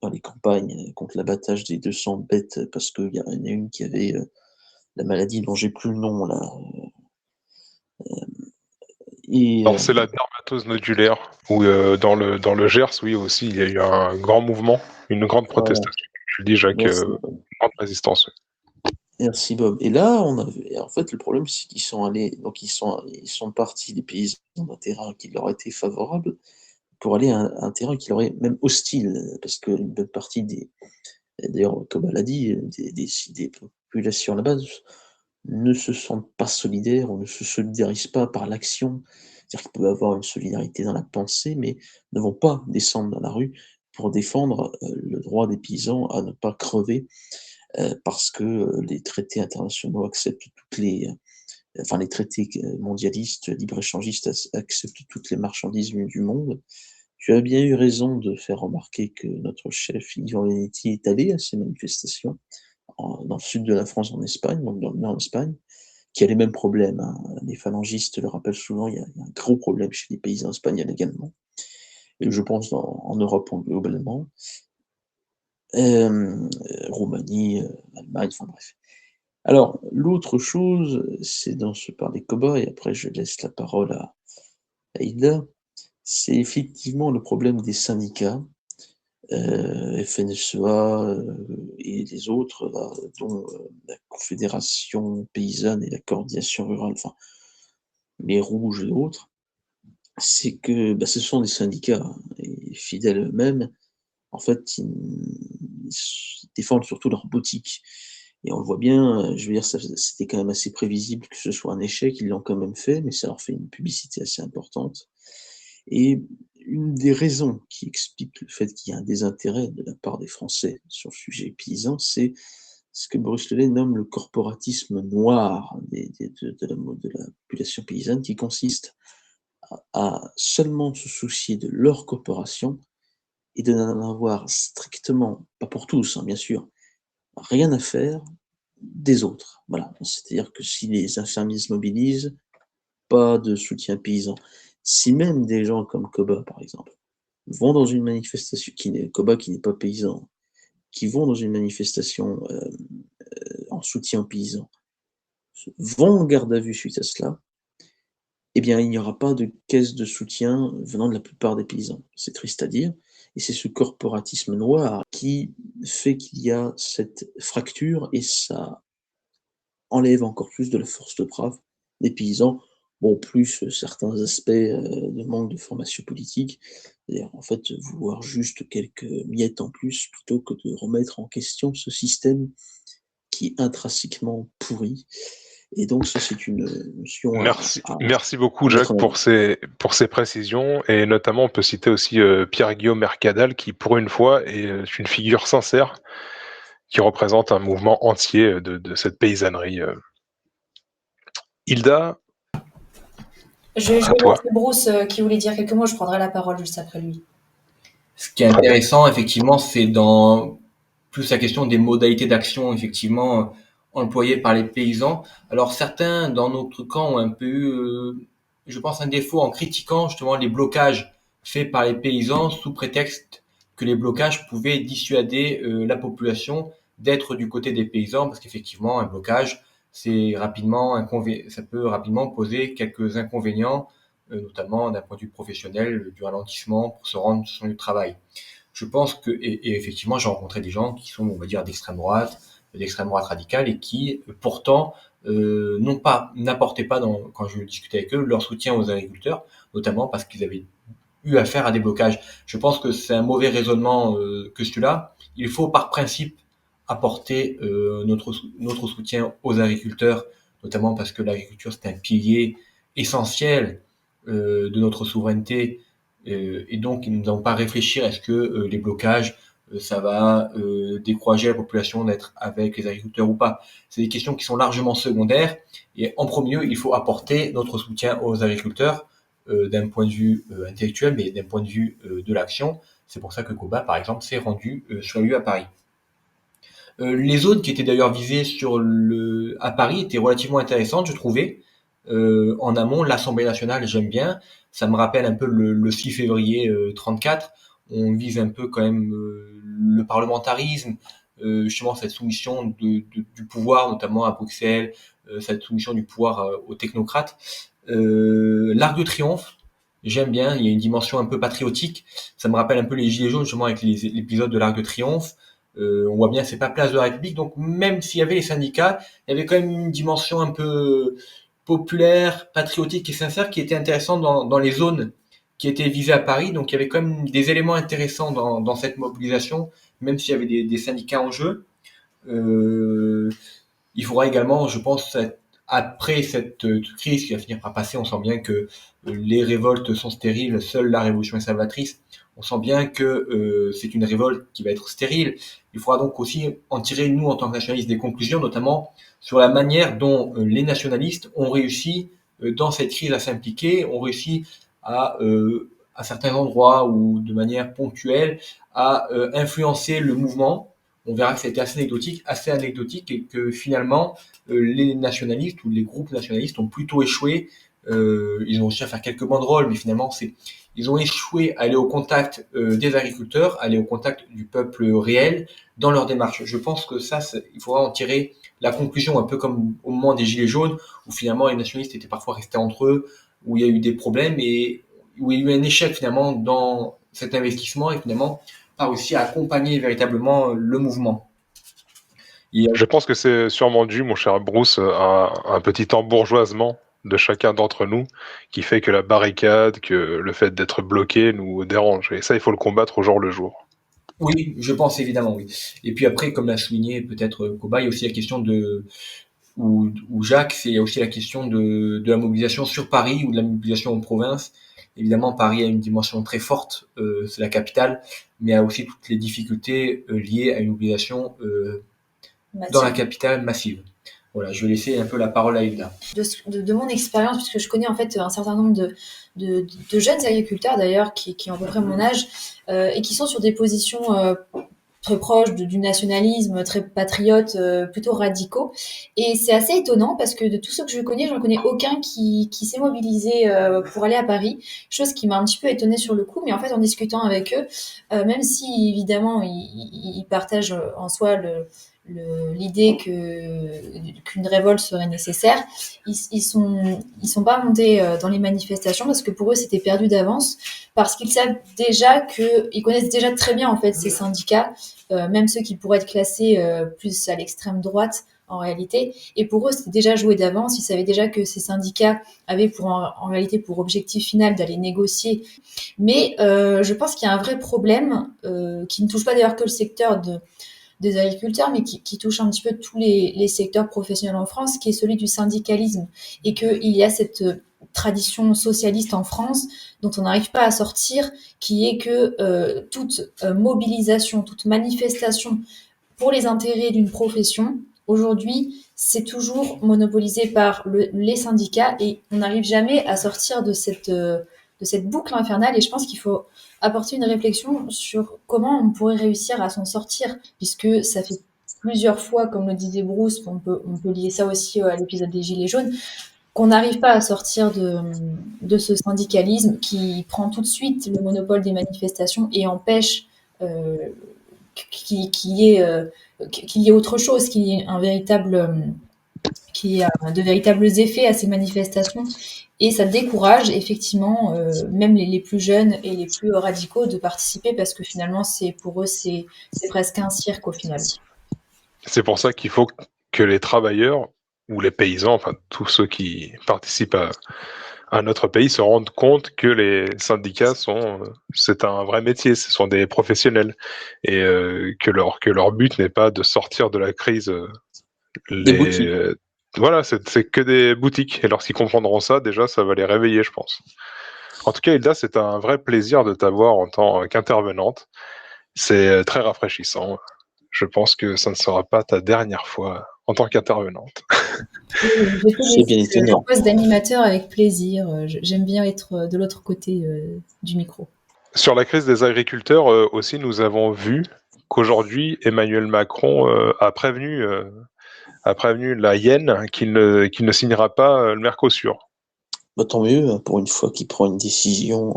dans les campagnes, contre l'abattage des 200 bêtes, parce qu'il y en a une qui avait, la maladie dont j'ai plus le nom là, et Alors, c'est la dermatose nodulaire, ou dans le Gers, oui, aussi, il y a eu un grand mouvement, une grande voilà, protestation. Je le dis, Jacques, merci. une grande résistance. Merci Bob. Et là, on avait en fait, le problème, c'est qu'ils sont allés donc ils sont partis, les paysans, d'un terrain qui leur était favorable, pour aller à un terrain qui leur est même hostile, parce qu'une bonne partie des d'ailleurs, comme elle a dit, des populations là-bas ne se sentent pas solidaires ou ne se solidarisent pas par l'action. C'est-à-dire qu'ils peuvent avoir une solidarité dans la pensée, mais ne vont pas descendre dans la rue pour défendre, le droit des paysans à ne pas crever, parce que, les traités internationaux acceptent toutes les, enfin les traités mondialistes, libre-échangistes acceptent toutes les marchandises du monde. Tu as bien eu raison de faire remarquer que notre chef Yvan Venetti est allé à ces manifestations dans le sud de la France, en Espagne, donc dans le nord d'Espagne, qui a les mêmes problèmes, hein. Les phalangistes le rappellent souvent, il y a un gros problème chez les paysans espagnols également, et je pense en Europe globalement. Roumanie, Allemagne, enfin bref. Alors, l'autre chose, c'est dont se parlait Koba, et après je laisse la parole à Hilda, c'est effectivement le problème des syndicats, FNSEA, et les autres là, dont, la Confédération paysanne et la Coordination rurale, enfin les Rouges et autres. C'est que, bah, ce sont des syndicats, hein, et fidèles eux-mêmes, en fait, ils défendent surtout leur boutique, et on le voit bien, je veux dire, c'était quand même assez prévisible que ce soit un échec. Ils l'ont quand même fait, mais ça leur fait une publicité assez importante, et une des raisons qui explique le fait qu'il y a un désintérêt de la part des Français sur le sujet paysan, c'est ce que Bruce Lelay nomme le corporatisme noir de la population paysanne, qui consiste à seulement se soucier de leur corporation et de n'en avoir strictement, pas pour tous, hein, bien sûr, rien à faire des autres. Voilà, c'est-à-dire que si les infirmiers se mobilisent, pas de soutien paysan. Si même des gens comme Koba, par exemple, vont dans une manifestation, Koba qui n'est pas paysan, qui vont dans une manifestation, en soutien aux paysans, vont en garde à vue suite à cela, eh bien, il n'y aura pas de caisse de soutien venant de la plupart des paysans. C'est triste à dire, et c'est ce corporatisme noir qui fait qu'il y a cette fracture, et ça enlève encore plus de la force de frappe des paysans. Bon, plus, certains aspects, de manque de formation politique, c'est-à-dire, en fait, vouloir juste quelques miettes en plus plutôt que de remettre en question ce système qui est intrinsèquement pourri. Et donc ça, c'est une notion Merci beaucoup, à mettre Jacques, en avant. pour ces précisions. Et notamment, on peut citer aussi Pierre-Guillaume Mercadal, qui, pour une fois, est une figure sincère qui représente un mouvement entier de cette paysannerie. Hilda, Je vais à toi. laisser Bruce qui voulait dire quelques mots, je prendrai la parole juste après lui. Ce qui est intéressant, effectivement, c'est dans plus la question des modalités d'action, effectivement, employées par les paysans. Alors certains, dans notre camp, ont un peu eu, je pense, un défaut en critiquant justement les blocages faits par les paysans sous prétexte que les blocages pouvaient dissuader la population d'être du côté des paysans, parce qu'effectivement, un blocage, ça peut rapidement poser quelques inconvénients, notamment d'un point de vue professionnel, du ralentissement pour se rendre sur son lieu de travail. Je pense que, et effectivement, j'ai rencontré des gens qui sont, on va dire, d'extrême droite radicale, et qui, pourtant, n'apportaient pas, quand je discutais avec eux, leur soutien aux agriculteurs, notamment parce qu'ils avaient eu affaire à des blocages. Je pense que c'est un mauvais raisonnement que celui-là. Il faut, par principe, apporter notre soutien aux agriculteurs, notamment parce que l'agriculture, c'est un pilier essentiel de notre souveraineté, et donc nous n'avons pas à réfléchir est-ce que les blocages ça va décourager la population d'être avec les agriculteurs ou pas. C'est des questions qui sont largement secondaires, et en premier lieu, il faut apporter notre soutien aux agriculteurs d'un point de vue intellectuel, mais d'un point de vue de l'action. C'est pour ça que Coba, par exemple, s'est rendu sur lieu à Paris. Les zones qui étaient d'ailleurs visées à Paris étaient relativement intéressantes, je trouvais. En amont, l'Assemblée nationale, j'aime bien. Ça me rappelle un peu le 6 février 34. On vise un peu quand même le parlementarisme, justement cette soumission du pouvoir, notamment à Bruxelles, cette soumission du pouvoir aux technocrates. L'Arc de Triomphe, j'aime bien. Il y a une dimension un peu patriotique. Ça me rappelle un peu les Gilets jaunes, justement, avec l'épisode de l'Arc de Triomphe. On voit bien c'est pas place de la République, donc même s'il y avait les syndicats, il y avait quand même une dimension un peu populaire, patriotique et sincère qui était intéressante dans les zones qui étaient visées à Paris. Donc il y avait quand même des éléments intéressants dans cette mobilisation, même s'il y avait des syndicats en jeu. Il faudra également, je pense, après cette crise qui va finir par passer, on sent bien que les révoltes sont stériles, seule la révolution est salvatrice. On sent bien que c'est une révolte qui va être stérile. Il faudra donc aussi en tirer, nous, en tant que nationalistes, des conclusions, notamment sur la manière dont les nationalistes ont réussi dans cette crise à s'impliquer, ont réussi à certains endroits ou de manière ponctuelle, à influencer le mouvement. On verra que c'était assez anecdotique, et que finalement, les nationalistes ou les groupes nationalistes ont plutôt échoué. Ils ont réussi à faire quelques banderoles, mais finalement, ils ont échoué à aller au contact des agriculteurs, à aller au contact du peuple réel dans leur démarche. Je pense que ça, il faudra en tirer la conclusion, un peu comme au moment des Gilets jaunes, où finalement les nationalistes étaient parfois restés entre eux, où il y a eu des problèmes et où il y a eu un échec finalement dans cet investissement, et finalement pas réussi à accompagner véritablement le mouvement. Je pense que c'est sûrement dû, mon cher Bruce, à un petit embourgeoisement de chacun d'entre nous qui fait que la barricade, que le fait d'être bloqué nous dérange. Et ça, il faut le combattre au jour le jour. Oui, je pense évidemment, oui. Et puis après, comme l'a souligné peut-être Koba, il y a aussi la question ou Jacques, c'est aussi la question de la mobilisation sur Paris ou de la mobilisation en province. Évidemment, Paris a une dimension très forte, c'est la capitale, mais a aussi toutes les difficultés liées à une mobilisation dans la capitale massive. Voilà, je vais laisser un peu la parole à Hilda. De mon expérience, puisque je connais en fait un certain nombre de jeunes agriculteurs d'ailleurs qui ont à peu près mon âge et qui sont sur des positions très proches du nationalisme, très patriotes, plutôt radicaux. Et c'est assez étonnant parce que de tous ceux que je connais, j'en connais aucun qui s'est mobilisé pour aller à Paris, chose qui m'a un petit peu étonnée sur le coup. Mais en fait, en discutant avec eux, même si évidemment ils partagent en soi l'idée qu'une révolte serait nécessaire, ils sont pas montés dans les manifestations parce que pour eux c'était perdu d'avance, parce qu'ils savent déjà ils connaissent déjà très bien en fait ces syndicats, même ceux qui pourraient être classés plus à l'extrême droite en réalité, et pour eux c'était déjà joué d'avance. Ils savaient déjà que ces syndicats avaient en réalité pour objectif final d'aller négocier. Mais je pense qu'il y a un vrai problème qui ne touche pas d'ailleurs que le secteur des agriculteurs, mais qui touche un petit peu tous les secteurs professionnels en France, qui est celui du syndicalisme, et qu'il y a cette tradition socialiste en France dont on n'arrive pas à sortir, qui est que toute mobilisation, toute manifestation pour les intérêts d'une profession, aujourd'hui, c'est toujours monopolisé par les syndicats et on n'arrive jamais à sortir de cette boucle infernale. Et je pense qu'il faut apporter une réflexion sur comment on pourrait réussir à s'en sortir, puisque ça fait plusieurs fois, comme le disait Bruce, on peut lier ça aussi à l'épisode des Gilets jaunes, qu'on n'arrive pas à sortir de ce syndicalisme qui prend tout de suite le monopole des manifestations et empêche euh, qu'il y ait autre chose, qu'il y ait de véritables effets à ces manifestations. Et ça décourage effectivement même les plus jeunes et les plus radicaux de participer parce que finalement, pour eux, c'est presque un cirque au final. C'est pour ça qu'il faut que les travailleurs ou les paysans, enfin tous ceux qui participent à notre pays, se rendent compte que les syndicats c'est un vrai métier, ce sont des professionnels, et que leur but n'est pas de sortir de la crise. Des boutiques. Voilà, c'est que des boutiques. Et lorsqu'ils comprendront ça, déjà, ça va les réveiller, je pense. En tout cas, Hilda, c'est un vrai plaisir de t'avoir en tant qu'intervenante. C'est très rafraîchissant. Je pense que ça ne sera pas ta dernière fois en tant qu'intervenante. Je C'est bien fais le étonnant. poste d'animateur avec plaisir. J'aime bien être de l'autre côté du micro. Sur la crise des agriculteurs aussi, nous avons vu qu'aujourd'hui, Emmanuel Macron a prévenu la hyène qu'il ne signera pas le Mercosur. Bah, tant mieux, pour une fois qu'il prend une décision.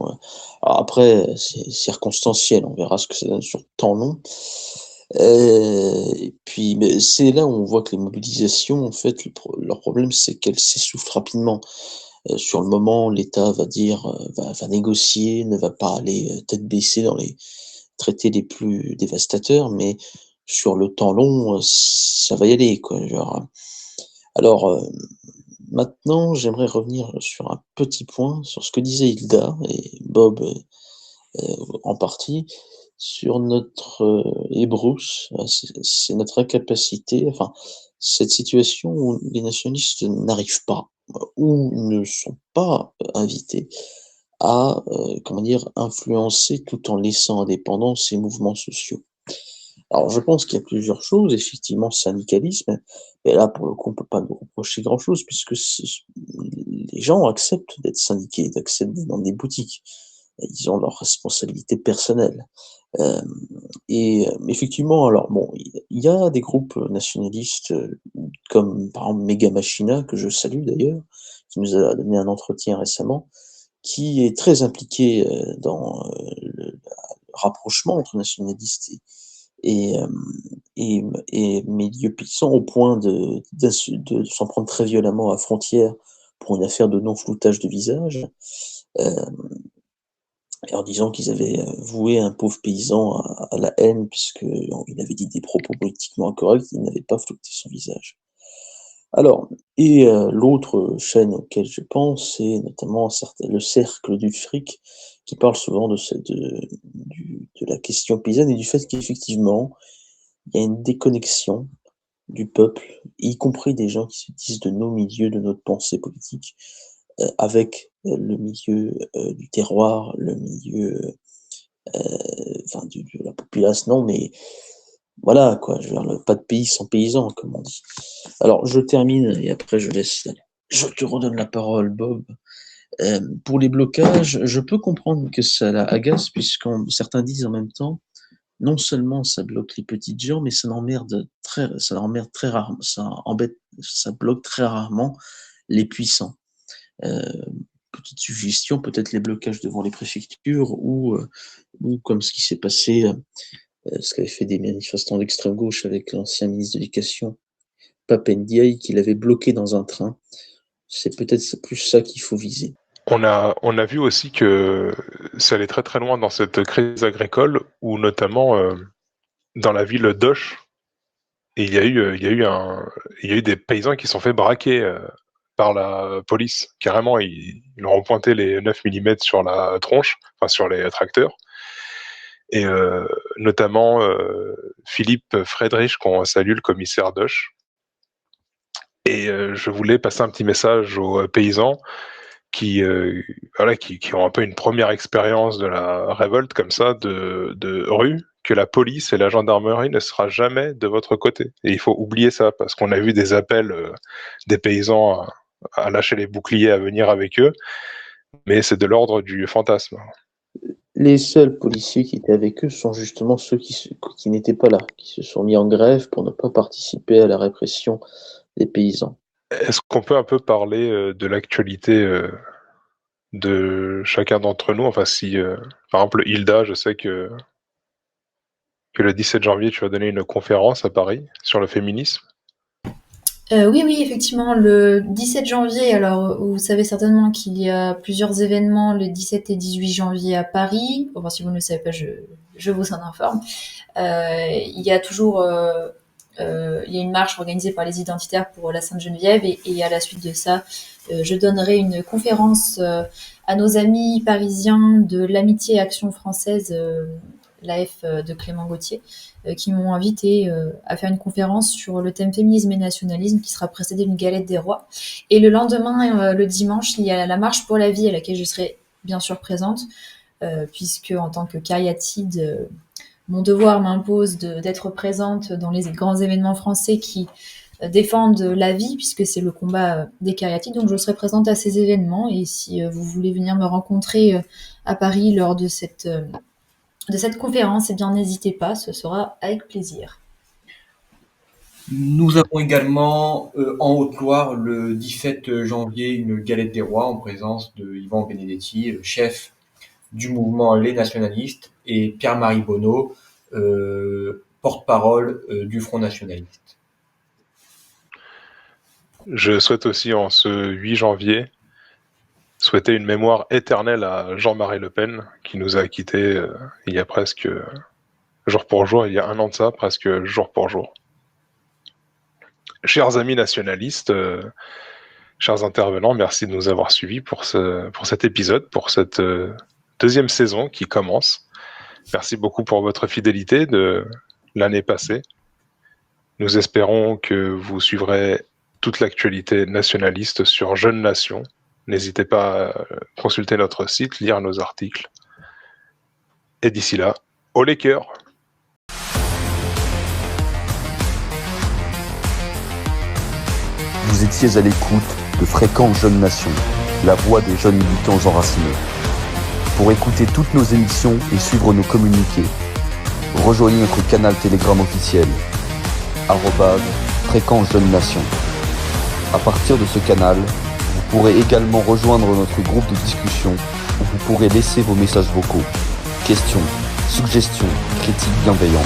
Alors après, c'est circonstanciel, on verra ce que ça donne sur le temps long. Et puis, mais c'est là où on voit que les mobilisations, en fait, leur problème, c'est qu'elles s'essoufflent rapidement. Sur le moment, l'État va dire, va négocier, ne va pas aller tête baissée dans les traités les plus dévastateurs, mais sur le temps long, ça va y aller, quoi. Genre, alors, maintenant, j'aimerais revenir sur un petit point, sur ce que disait Hilda et Bob en partie, sur et Bruce, c'est notre incapacité, enfin, cette situation où les nationalistes n'arrivent pas, ou ne sont pas invités à, comment dire, influencer tout en laissant indépendants ces mouvements sociaux. Alors, je pense qu'il y a plusieurs choses. Effectivement, syndicalisme, et là, pour le coup, on peut pas nous reprocher grand-chose, puisque les gens acceptent d'être syndiqués, d'accepter d'être dans des boutiques. Ils ont leurs responsabilités personnelles. Euh, effectivement, alors bon, il y a des groupes nationalistes comme par exemple Mega Machina, que je salue d'ailleurs, qui nous a donné un entretien récemment, qui est très impliqué dans le rapprochement entre nationalistes et, euh, et milieux paysans au point de s'en prendre très violemment à Frontière pour une affaire de non-floutage de visage, en disant qu'ils avaient voué un pauvre paysan à la haine puisqu'il avait dit des propos politiquement incorrects, il n'avait pas flouté son visage. Alors, l'autre chaîne auquel je pense, c'est notamment le Cercle du Fric, qui parle souvent de la question paysanne et du fait qu'effectivement, il y a une déconnexion du peuple, y compris des gens qui se disent de nos milieux, de notre pensée politique, avec le milieu du terroir, le milieu enfin, de la population, non, mais voilà, quoi, je veux dire, pas de pays sans paysans, comme on dit. Alors, je termine et après je te redonne la parole, Bob. Pour les blocages, je peux comprendre que ça la agace, certains disent en même temps, non seulement ça bloque les petites gens, mais ça l'emmerde très rarement, ça bloque très rarement les puissants. Petite suggestion, peut-être les blocages devant les préfectures ou comme ce qui s'est passé, ce qu'avaient fait des manifestants d'extrême gauche avec l'ancien ministre de l'Éducation, Pape Ndiaye, qui l'avait bloqué dans un train. C'est peut-être plus ça qu'il faut viser. On a vu aussi que ça allait très très loin dans cette crise agricole, où notamment dans la ville d'Osh, et il y a eu des paysans qui se sont fait braquer par la police. Carrément, ils leur ont pointé les 9 mm sur la tronche, enfin sur les tracteurs. et notamment Philippe Friedrich, qu'on salue, le commissaire Doche. Et je voulais passer un petit message aux paysans qui ont un peu une première expérience de la révolte comme ça, de rue, que la police et la gendarmerie ne sera jamais de votre côté. Et il faut oublier ça, parce qu'on a vu des appels des paysans à lâcher les boucliers, à venir avec eux, mais c'est de l'ordre du fantasme. Les seuls policiers qui étaient avec eux sont justement ceux qui n'étaient pas là, qui se sont mis en grève pour ne pas participer à la répression des paysans. Est-ce qu'on peut un peu parler de l'actualité de chacun d'entre nous? Enfin, si, par exemple, Hilda, je sais que le 17 janvier, tu vas donner une conférence à Paris sur le féminisme. Oui, effectivement, le 17 janvier, alors vous savez certainement qu'il y a plusieurs événements le 17 et 18 janvier à Paris. Enfin, si vous ne le savez pas, je vous en informe. Il y a toujours il y a une marche organisée par les identitaires pour la Sainte-Geneviève et à la suite de ça, je donnerai une conférence à nos amis parisiens de l'Amitié Action Française, l'AF de Clément Gauthier, qui m'ont invité à faire une conférence sur le thème féminisme et nationalisme qui sera précédée d'une galette des rois. Et le lendemain, le dimanche, il y a la marche pour la vie à laquelle je serai bien sûr présente, puisque en tant que cariatide, mon devoir m'impose d'être présente dans les grands événements français qui défendent la vie, puisque c'est le combat des cariatides. Donc je serai présente à ces événements, et si vous voulez venir me rencontrer à Paris lors de cette conférence, eh bien n'hésitez pas, ce sera avec plaisir. Nous avons également en Haute-Loire le 17 janvier une galette des rois en présence de Yvan Benedetti, chef du mouvement Les Nationalistes, et Pierre-Marie Bonneau, porte-parole du Front Nationaliste. Je souhaite aussi, en ce 8 janvier, souhaiter une mémoire éternelle à Jean-Marie Le Pen, qui nous a quittés il y a presque jour pour jour, il y a 1 an de ça, presque jour pour jour. Chers amis nationalistes, chers intervenants, merci de nous avoir suivis pour cet épisode, pour cette deuxième saison qui commence. Merci beaucoup pour votre fidélité de l'année passée. Nous espérons que vous suivrez toute l'actualité nationaliste sur Jeunes Nations. N'hésitez pas à consulter notre site, lire nos articles. Et d'ici là, haut les cœurs! Vous étiez à l'écoute de Fréquence Jeunes Nations, la voix des jeunes militants enracinés. Pour écouter toutes nos émissions et suivre nos communiqués, rejoignez notre canal Telegram officiel, @Fréquence Jeunes Nations. À partir de ce canal, vous pourrez également rejoindre notre groupe de discussion où vous pourrez laisser vos messages vocaux, questions, suggestions, critiques bienveillantes.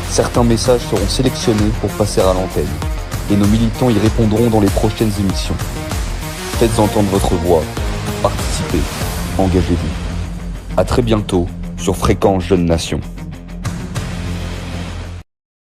Certains messages seront sélectionnés pour passer à l'antenne et nos militants y répondront dans les prochaines émissions. Faites entendre votre voix, participez, engagez-vous. À très bientôt sur Fréquence Jeunes Nations.